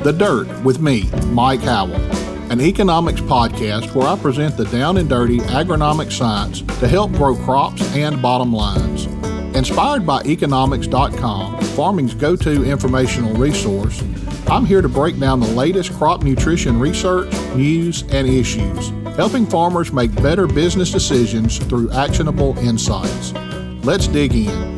The Dirt with me, Mike Howell, an economics podcast where I present the down and dirty agronomic science to help grow crops and bottom lines. Inspired by economics.com, farming's go-to informational resource, I'm here to break down the latest crop nutrition research, news, and issues, helping farmers make better business decisions through actionable insights. Let's dig in.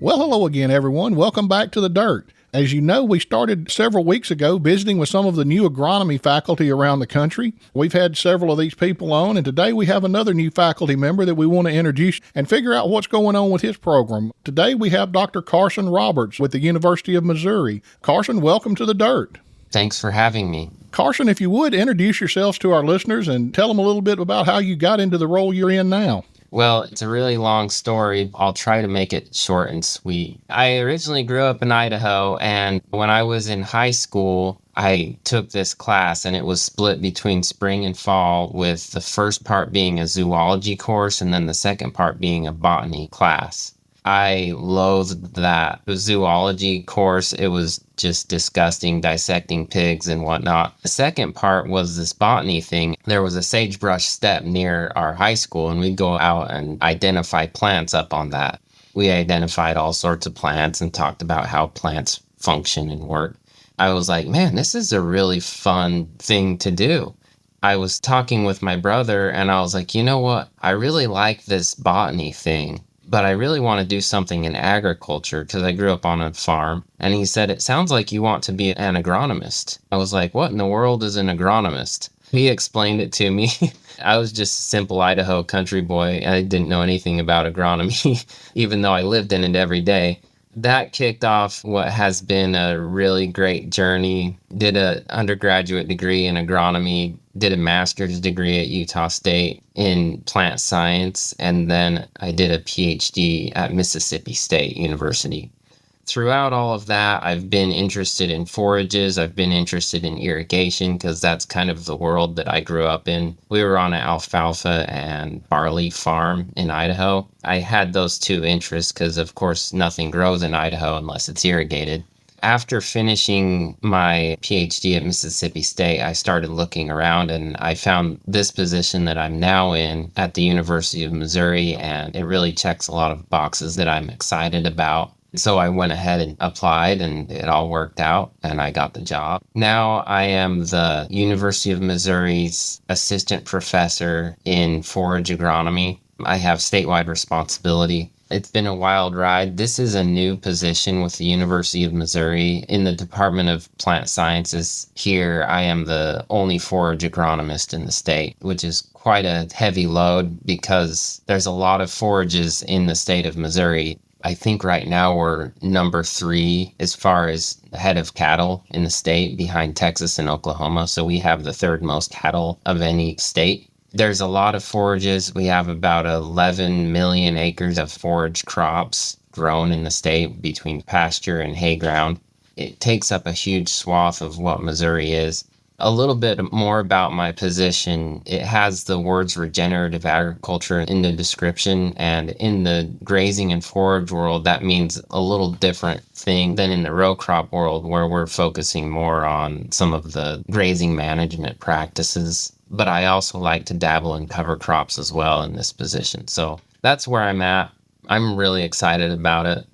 Well, hello again, everyone. Welcome back to The Dirt. As you know, we started several weeks ago visiting with some of the new agronomy faculty around the country. We've had several of these people on, and today we have another new faculty member that we want to introduce and figure out what's going on with his program. Today we have Dr. Carson Roberts with the University of Missouri. Carson, welcome to The Dirt. Thanks for having me. Carson, if you would, introduce yourselves to our listeners and tell them a little bit about how you got into the role you're in now. Well, it's a really long story. I'll try to make it short and sweet. I originally grew up in Idaho, and when I was in high school, I took this class, and it was split between spring and fall, with the first part being a zoology course and then the second part being a botany class. I loathed that zoology course. It was just disgusting, dissecting pigs and whatnot. The second part was this botany thing. There was a sagebrush steppe near our high school, and we'd go out and identify plants up on that. We identified all sorts of plants and talked about how plants function and work. I was like, man, this is a really fun thing to do. I was talking with my brother, and I was like, you know what? I really like this botany thing, but I really want to do something in agriculture because I grew up on a farm. And he said, it sounds like you want to be an agronomist. I was like, what in the world is an agronomist? He explained it to me. I was just a simple Idaho country boy. I didn't know anything about agronomy, even though I lived in it every day. That kicked off what has been a really great journey. Did an undergraduate degree in agronomy, did a master's degree at Utah State in plant science, and then I did a PhD at Mississippi State University. Throughout all of that, I've been interested in forages. I've been interested in irrigation because that's kind of the world that I grew up in. We were on an alfalfa and barley farm in Idaho. I had those two interests because, of course, nothing grows in Idaho unless it's irrigated. After finishing my PhD at Mississippi State, I started looking around, and I found this position that I'm now in at the University of Missouri, and it really checks a lot of boxes that I'm excited about. So I went ahead and applied, and it all worked out, and I got the job. Now I am the University of Missouri's assistant professor in forage agronomy. I have statewide responsibility. It's been a wild ride. This is a new position with the University of Missouri. In the Department of Plant Sciences here, I am the only forage agronomist in the state, which is quite a heavy load because there's a lot of forages in the state of Missouri. I think right now we're number 3 as far as head of cattle in the state, behind Texas and Oklahoma. So we have the 3rd most cattle of any state. There's a lot of forages. We have about 11 million acres of forage crops grown in the state between pasture and hay ground. It takes up a huge swath of what Missouri is. A little bit more about my position. It has the words regenerative agriculture in the description, and in the grazing and forage world, that means a little different thing than in the row crop world, where we're focusing more on some of the grazing management practices. But I also like to dabble in cover crops as well in this position. So that's where I'm at. I'm really excited about it.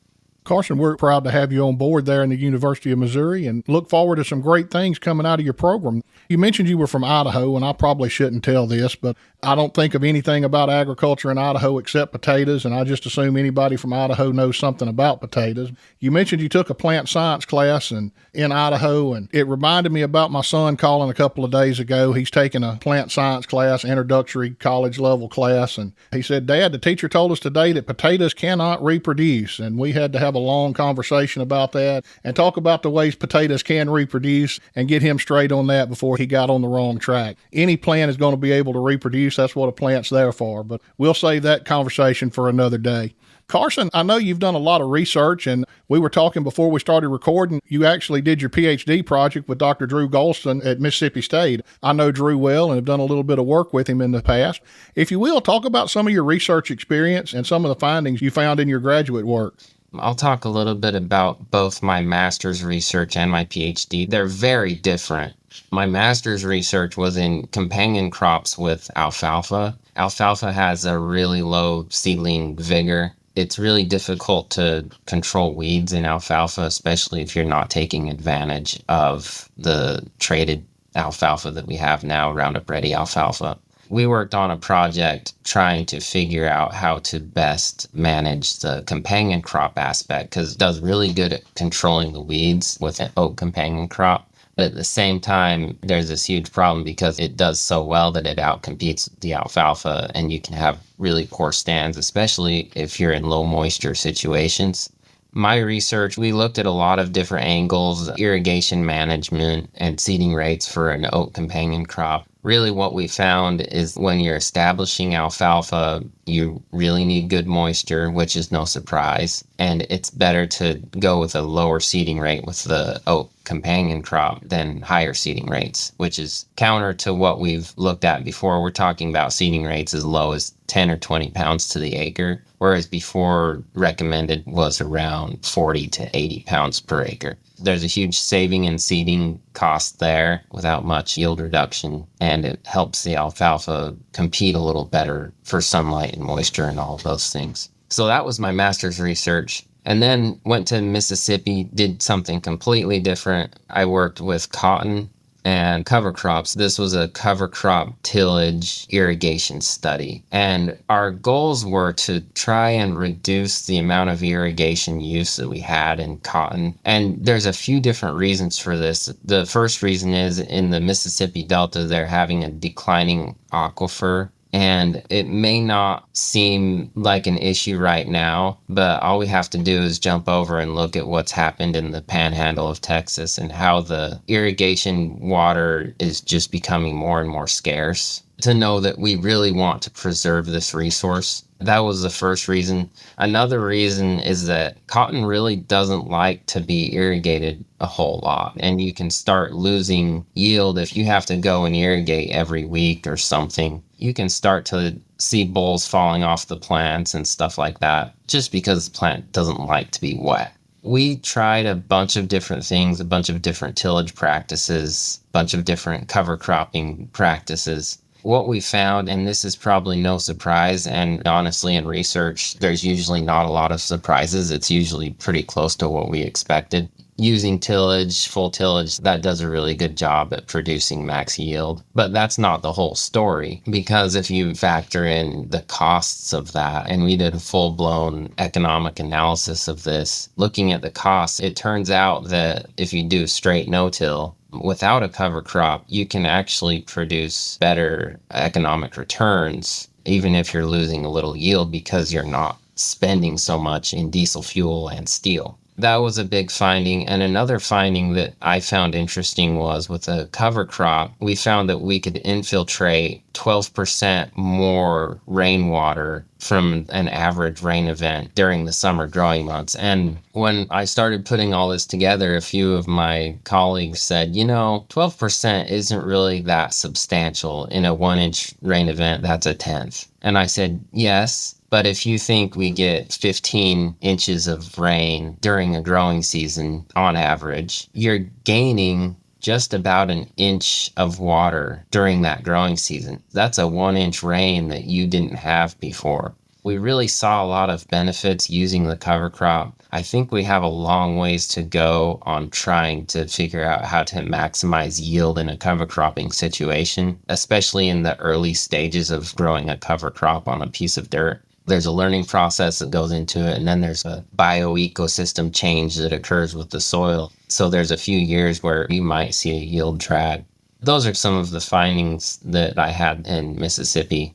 Carson, we're proud to have you on board there in the University of Missouri and look forward to some great things coming out of your program. You mentioned you were from Idaho, and I probably shouldn't tell this, but I don't think of anything about agriculture in Idaho except potatoes, and I just assume anybody from Idaho knows something about potatoes. You mentioned you took a plant science class in Idaho, and it reminded me about my son calling a couple of days ago. He's taking a plant science class, introductory college level class, and he said, Dad, the teacher told us today that potatoes cannot reproduce, and we had to have a long conversation about that and talk about the ways potatoes can reproduce and get him straight on that before he got on the wrong track. Any plant is going to be able to reproduce. That's what a plant's there for, but we'll save that conversation for another day. Carson, I know you've done a lot of research, and we were talking before we started recording. You actually did your PhD project with Dr. Drew Golston at Mississippi State. I know Drew well and have done a little bit of work with him in the past. If you will, talk about some of your research experience and some of the findings you found in your graduate work. I'll talk a little bit about both my master's research and my PhD. They're very different. My master's research was in companion crops with alfalfa. Alfalfa has a really low seedling vigor. It's really difficult to control weeds in alfalfa, especially if you're not taking advantage of the traded alfalfa that we have now, Roundup Ready alfalfa. We worked on a project trying to figure out how to best manage the companion crop aspect, because it does really good at controlling the weeds with an oat companion crop. But at the same time, there's this huge problem because it does so well that it outcompetes the alfalfa, and you can have really poor stands, especially if you're in low moisture situations. My research, we looked at a lot of different angles, irrigation management and seeding rates for an oat companion crop. Really what we found is when you're establishing alfalfa, you really need good moisture, which is no surprise. And it's better to go with a lower seeding rate with the oat companion crop than higher seeding rates, which is counter to what we've looked at before. We're talking about seeding rates as low as 10 or 20 pounds to the acre, whereas before recommended was around 40 to 80 pounds per acre. There's a huge saving in seeding cost there without much yield reduction, and it helps the alfalfa compete a little better for sunlight and moisture and all of those things. So that was my master's research. And then went to Mississippi, did something completely different. I worked with cotton and cover crops. This was a cover crop tillage irrigation study. And our goals were to try and reduce the amount of irrigation use that we had in cotton. And there's a few different reasons for this. The first reason is in the Mississippi Delta, they're having a declining aquifer. And it may not seem like an issue right now, but all we have to do is jump over and look at what's happened in the panhandle of Texas and how the irrigation water is just becoming more and more scarce, to know that we really want to preserve this resource. That was the first reason. Another reason is that cotton really doesn't like to be irrigated a whole lot, and you can start losing yield if you have to go and irrigate every week or something. You can start to see bolls falling off the plants and stuff like that, just because the plant doesn't like to be wet. We tried a bunch of different things, a bunch of different tillage practices, a bunch of different cover cropping practices. What we found, and this is probably no surprise, and honestly in research, there's usually not a lot of surprises. It's usually pretty close to what we expected. Using tillage, full tillage, that does a really good job at producing max yield. But that's not the whole story, because if you factor in the costs of that, and we did a full-blown economic analysis of this, looking at the costs, it turns out that if you do straight no-till, without a cover crop, you can actually produce better economic returns, even if you're losing a little yield, because you're not spending so much in diesel fuel and steel. That was a big finding. And another finding that I found interesting was with a cover crop, we found that we could infiltrate 12% more rainwater from an average rain event during the summer growing months. And when I started putting all this together, a few of my colleagues said, 12% isn't really that substantial. In a 1-inch rain event, that's a tenth. And I said, yes. But if you think we get 15 inches of rain during a growing season on average, you're gaining just about an inch of water during that growing season. That's a 1-inch rain that you didn't have before. We really saw a lot of benefits using the cover crop. I think we have a long ways to go on trying to figure out how to maximize yield in a cover cropping situation, especially in the early stages of growing a cover crop on a piece of dirt. There's a learning process that goes into it, and then there's a bioecosystem change that occurs with the soil. So there's a few years where you might see a yield drag. Those are some of the findings that I had in Mississippi.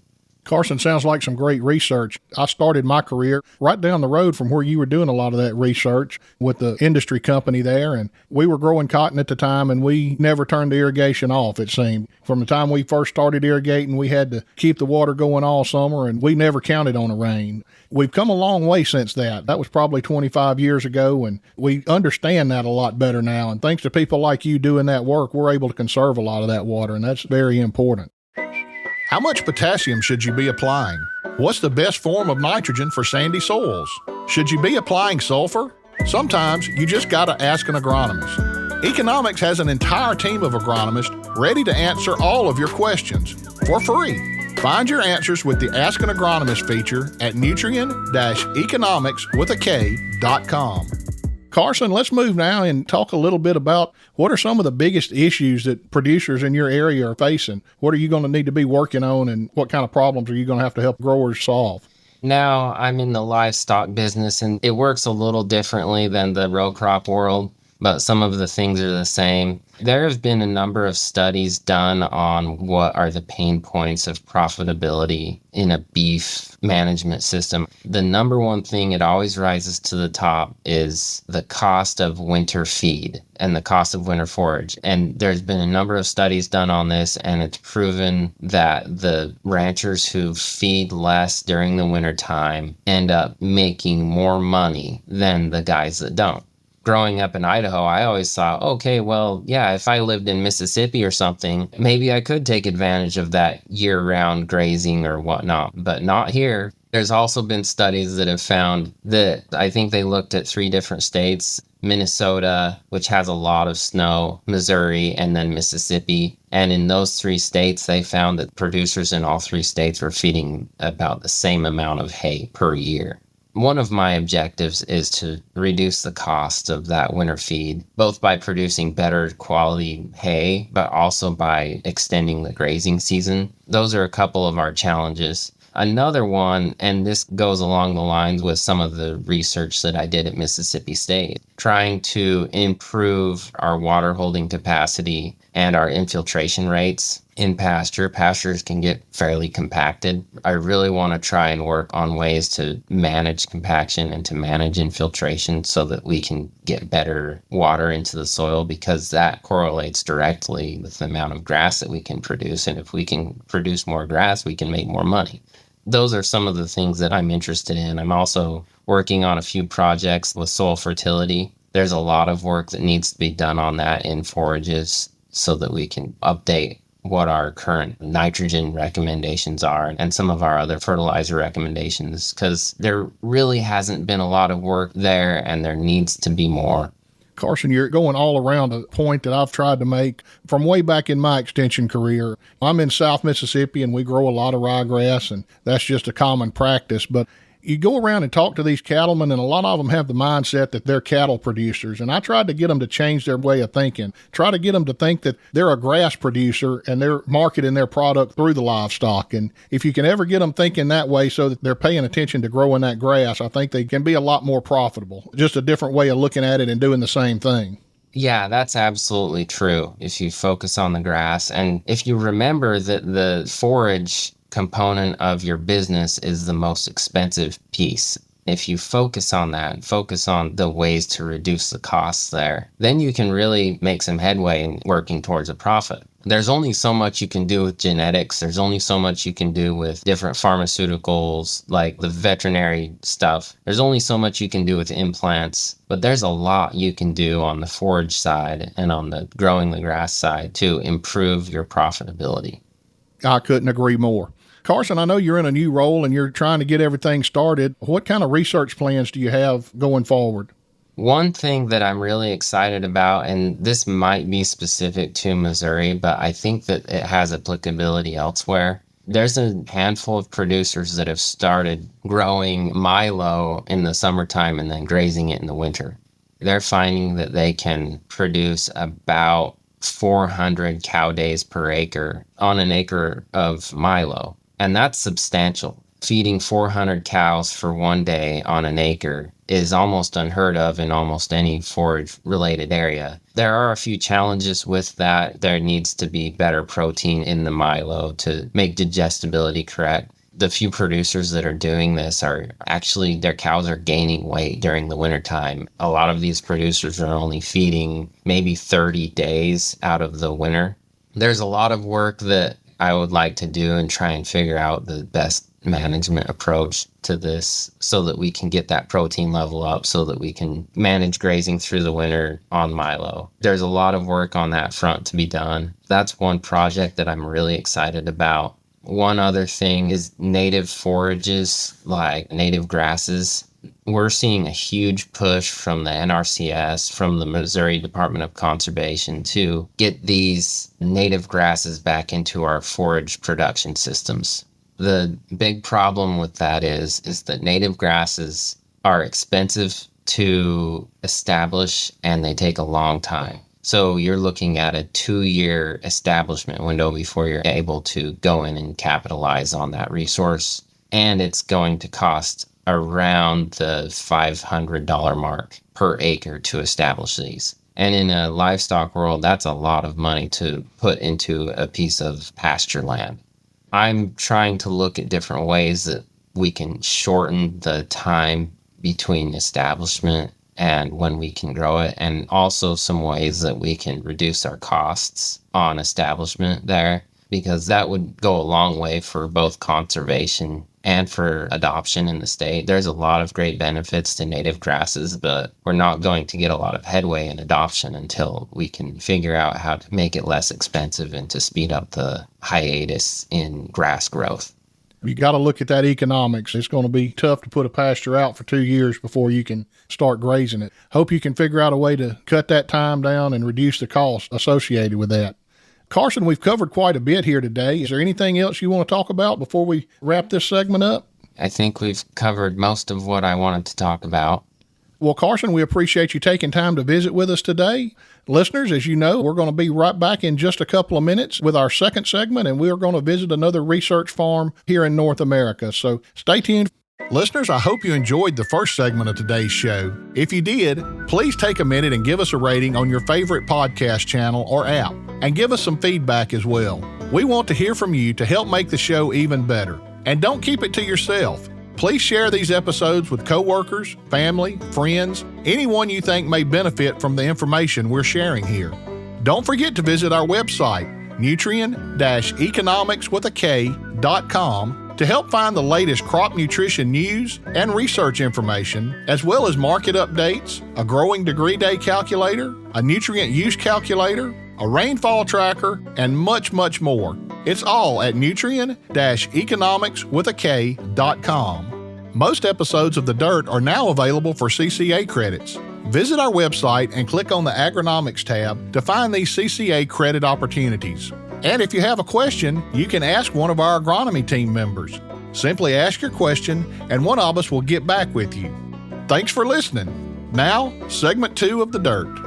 Carson, sounds like some great research. I started my career right down the road from where you were doing a lot of that research with the industry company there. And we were growing cotton at the time, and we never turned the irrigation off, it seemed. From the time we first started irrigating, we had to keep the water going all summer, and we never counted on the rain. We've come a long way since that. That was probably 25 years ago, and we understand that a lot better now. And thanks to people like you doing that work, we're able to conserve a lot of that water, and that's very important. How much potassium should you be applying? What's the best form of nitrogen for sandy soils? Should you be applying sulfur? Sometimes you just gotta ask an agronomist. Economics has an entire team of agronomists ready to answer all of your questions for free. Find your answers with the Ask an Agronomist feature at nutrien-economics.com. Carson, let's move now and talk a little bit about what are some of the biggest issues that producers in your area are facing. What are you going to need to be working on, and what kind of problems are you going to have to help growers solve? Now, I'm in the livestock business, and it works a little differently than the row crop world, but some of the things are the same. There have been a number of studies done on what are the pain points of profitability in a beef management system. The number one thing it always rises to the top is the cost of winter feed and the cost of winter forage. And there's been a number of studies done on this, and it's proven that the ranchers who feed less during the winter time end up making more money than the guys that don't. Growing up in Idaho, I always thought, okay, well, yeah, if I lived in Mississippi or something, maybe I could take advantage of that year-round grazing or whatnot, but not here. There's also been studies that have found that, I think they looked at 3 different states, Minnesota, which has a lot of snow, Missouri, and then Mississippi. And in those 3 states, they found that producers in all 3 states were feeding about the same amount of hay per year. One of my objectives is to reduce the cost of that winter feed, both by producing better quality hay, but also by extending the grazing season. Those are a couple of our challenges. Another one, and this goes along the lines with some of the research that I did at Mississippi State, trying to improve our water holding capacity and our infiltration rates in pasture. Pastures can get fairly compacted. I really want to try and work on ways to manage compaction and to manage infiltration so that we can get better water into the soil, because that correlates directly with the amount of grass that we can produce. And if we can produce more grass, we can make more money. Those are some of the things that I'm interested in. I'm also working on a few projects with soil fertility. There's a lot of work that needs to be done on that in forages so that we can update what our current nitrogen recommendations are and some of our other fertilizer recommendations, because there really hasn't been a lot of work there and there needs to be more. Carson, you're going all around a point that I've tried to make from way back in my extension career. I'm in South Mississippi, and we grow a lot of ryegrass, and that's just a common practice. But you go around and talk to these cattlemen, and a lot of them have the mindset that they're cattle producers. And I tried to get them to change their way of thinking, try to get them to think that they're a grass producer and they're marketing their product through the livestock. And if you can ever get them thinking that way so that they're paying attention to growing that grass, I think they can be a lot more profitable. Just a different way of looking at it and doing the same thing. Yeah, that's absolutely true if you focus on the grass. And if you remember that the forage component of your business is the most expensive piece. If you focus on that, focus on the ways to reduce the costs there, then you can really make some headway in working towards a profit. There's only so much you can do with genetics. There's only so much you can do with different pharmaceuticals, like the veterinary stuff. There's only so much you can do with implants, but there's a lot you can do on the forage side and on the growing the grass side to improve your profitability. I couldn't agree more. Carson, I know you're in a new role and you're trying to get everything started. What kind of research plans do you have going forward? One thing that I'm really excited about, and this might be specific to Missouri, but I think that it has applicability elsewhere. There's a handful of producers that have started growing milo in the summertime and then grazing it in the winter. They're finding that they can produce about 400 cow days per acre on an acre of milo. And that's substantial. Feeding 400 cows for one day on an acre is almost unheard of in almost any forage-related area. There are a few challenges with that. There needs to be better protein in the milo to make digestibility correct. The few producers that are doing this are actually, their cows are gaining weight during the wintertime. A lot of these producers are only feeding maybe 30 days out of the winter. There's a lot of work that I would like to do and try and figure out the best management approach to this so that we can get that protein level up, so that we can manage grazing through the winter on milo. There's a lot of work on that front to be done. That's one project that I'm really excited about. One other thing is native forages, like native grasses. We're seeing a huge push from the NRCS, from the Missouri Department of Conservation, to get these native grasses back into our forage production systems. The big problem with that is that native grasses are expensive to establish and they take a long time. So you're looking at a 2-year establishment window before you're able to go in and capitalize on that resource. And it's going to cost around the $500 mark per acre to establish these. And in a livestock world, that's a lot of money to put into a piece of pasture land. I'm trying to look at different ways that we can shorten the time between establishment and when we can grow it, and also some ways that we can reduce our costs on establishment there, because that would go a long way for both conservation and for adoption in the state. There's a lot of great benefits to native grasses, but we're not going to get a lot of headway in adoption until we can figure out how to make it less expensive and to speed up the hiatus in grass growth. You got to look at that economics. It's going to be tough to put a pasture out for 2 years before you can start grazing it. Hope you can figure out a way to cut that time down and reduce the cost associated with that. Carson, we've covered quite a bit here today. Is there anything else you want to talk about before we wrap this segment up? I think we've covered most of what I wanted to talk about. Well, Carson, we appreciate you taking time to visit with us today. Listeners, as you know, we're going to be right back in just a couple of minutes with our second segment, and we're going to visit another research farm here in North America. So stay tuned. Listeners, I hope you enjoyed the first segment of today's show. If you did, please take a minute and give us a rating on your favorite podcast channel or app, and give us some feedback as well. We want to hear from you to help make the show even better. And don't keep it to yourself. Please share these episodes with coworkers, family, friends, anyone you think may benefit from the information we're sharing here. Don't forget to visit our website, Nutrien-economics.com, to help find the latest crop nutrition news and research information, as well as market updates, a growing degree day calculator, a nutrient use calculator, a rainfall tracker, and much, much more. It's all at Nutrien-economics.com. Most episodes of The Dirt are now available for CCA credits. Visit our website and click on the Agronomics tab to find these CCA credit opportunities. And if you have a question, you can ask one of our agronomy team members. Simply ask your question, and one of us will get back with you. Thanks for listening. Now, segment 2 of The Dirt.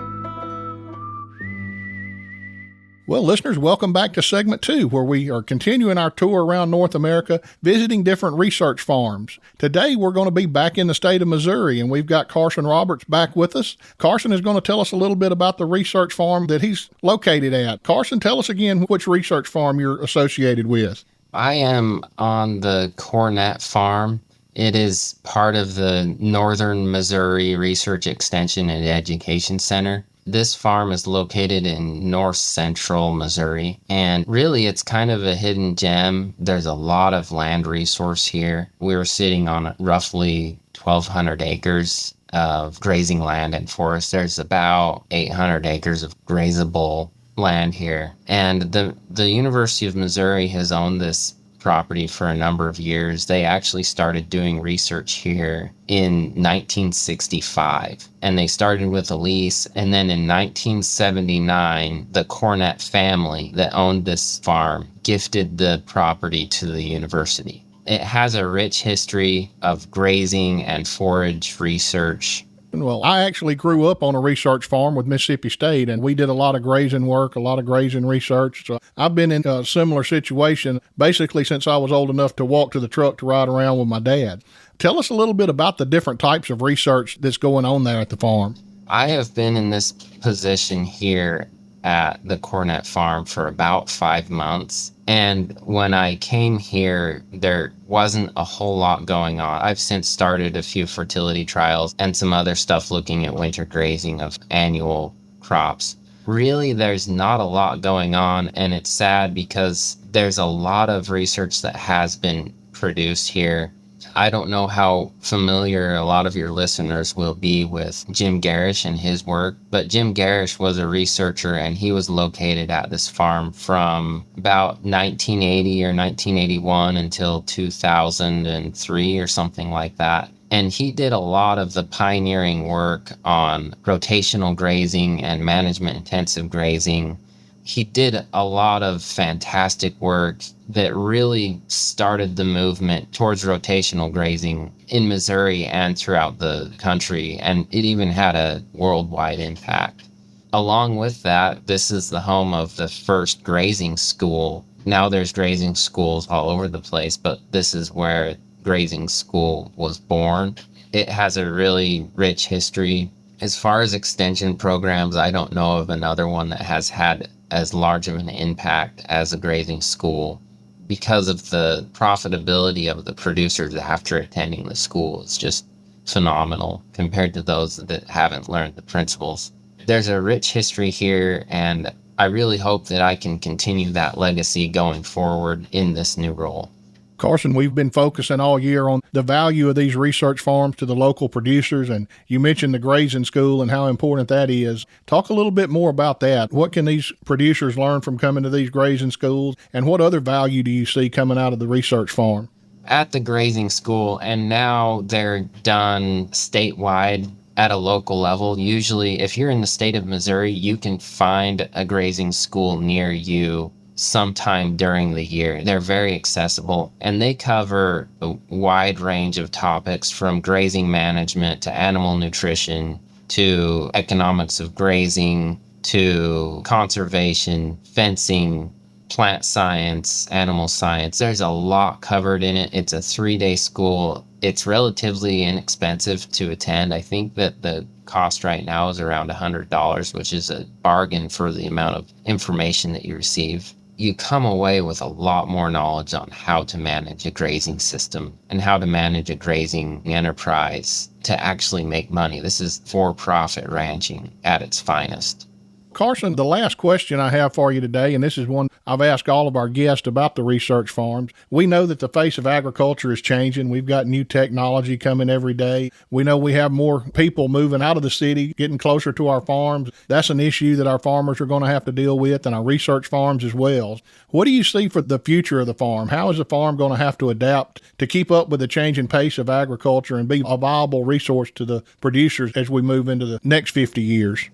Well, listeners, welcome back to segment 2, where we are continuing our tour around North America, visiting different research farms. Today, we're going to be back in the state of Missouri, and we've got Carson Roberts back with us. Carson is going to tell us a little bit about the research farm that he's located at. Carson, tell us again which research farm you're associated with. I am on the Cornet Farm. It is part of the Northern Missouri Research Extension and Education Center. This farm is located in north central Missouri, and really it's kind of a hidden gem. There's a lot of land resource here. We're sitting on roughly 1,200 acres of grazing land and forest. There's about 800 acres of grazable land here. And the University of Missouri has owned this property for a number of years. They actually started doing research here in 1965, and they started with a lease. And then in 1979, the Cornet family that owned this farm gifted the property to the university. It has a rich history of grazing and forage research. Well, I actually grew up on a research farm with Mississippi State, and we did a lot of grazing work, a lot of grazing research. So I've been in a similar situation basically since I was old enough to walk to the truck to ride around with my dad. Tell us a little bit about the different types of research that's going on there at the farm. I have been in this position here at the Cornet Farm for about 5 months. And when I came here, there wasn't a whole lot going on. I've since started a few fertility trials and some other stuff looking at winter grazing of annual crops. Really, there's not a lot going on, and it's sad because there's a lot of research that has been produced here. I don't know how familiar a lot of your listeners will be with Jim Garish and his work, but Jim Garish was a researcher, and he was located at this farm from about 1980 or 1981 until 2003 or something like that. And he did a lot of the pioneering work on rotational grazing and management intensive grazing. He did a lot of fantastic work that really started the movement towards rotational grazing in Missouri and throughout the country, and it even had a worldwide impact. Along with that, this is the home of the first grazing school. Now there's grazing schools all over the place, but this is where grazing school was born. It has a really rich history. As far as extension programs, I don't know of another one that has had as large of an impact as a grazing school because of the profitability of the producers after attending the school. It's just phenomenal compared to those that haven't learned the principles. There's a rich history here, and I really hope that I can continue that legacy going forward in this new role. Carson, we've been focusing all year on the value of these research farms to the local producers, and you mentioned the grazing school and how important that is. Talk a little bit more about that. What can these producers learn from coming to these grazing schools, and what other value do you see coming out of the research farm? At the grazing school, and now they're done statewide at a local level. Usually, if you're in the state of Missouri, you can find a grazing school near you sometime during the year. They're very accessible, and they cover a wide range of topics from grazing management to animal nutrition to economics of grazing to conservation, fencing, plant science, animal science. There's a lot covered in it. It's a 3-day school. It's relatively inexpensive to attend. I think that the cost right now is around $100, which is a bargain for the amount of information that you receive. You come away with a lot more knowledge on how to manage a grazing system and how to manage a grazing enterprise to actually make money. This is for-profit ranching at its finest. Carson, the last question I have for you today, and this is one I've asked all of our guests about the research farms. We know that the face of agriculture is changing. We've got new technology coming every day. We know we have more people moving out of the city, getting closer to our farms. That's an issue that our farmers are going to have to deal with, and our research farms as well. What do you see for the future of the farm? How is the farm going to have to adapt to keep up with the changing pace of agriculture and be a viable resource to the producers as we move into the next 50 years?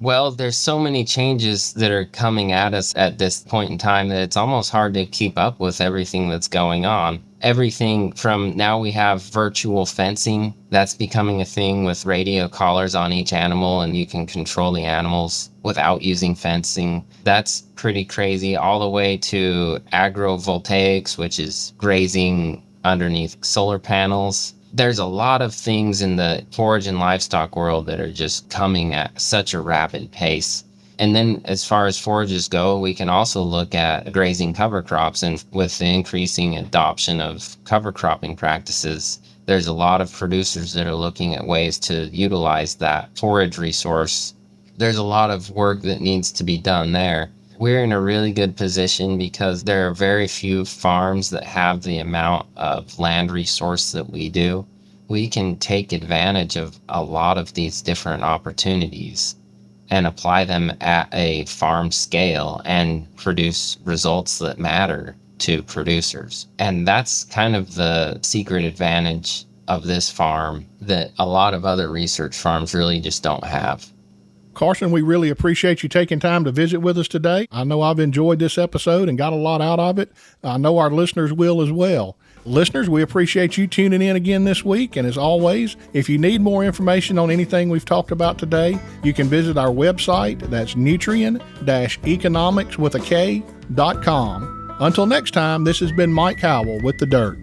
Well, there's so many changes that are coming at us at this point in time that it's almost hard to keep up with everything that's going on. Everything from now we have virtual fencing. That's becoming a thing with radio collars on each animal, and you can control the animals without using fencing. That's pretty crazy, all the way to agrovoltaics, which is grazing underneath solar panels. There's a lot of things in the forage and livestock world that are just coming at such a rapid pace. And then as far as forages go, we can also look at grazing cover crops. And with the increasing adoption of cover cropping practices, there's a lot of producers that are looking at ways to utilize that forage resource. There's a lot of work that needs to be done there. We're in a really good position because there are very few farms that have the amount of land resource that we do. We can take advantage of a lot of these different opportunities and apply them at a farm scale and produce results that matter to producers. And that's kind of the secret advantage of this farm that a lot of other research farms really just don't have. Carson, we really appreciate you taking time to visit with us today. I know I've enjoyed this episode and got a lot out of it. I know our listeners will as well. Listeners, we appreciate you tuning in again this week. And as always, if you need more information on anything we've talked about today, you can visit our website. That's Nutrien-economics.com. Until next time, this has been Mike Howell with The Dirt.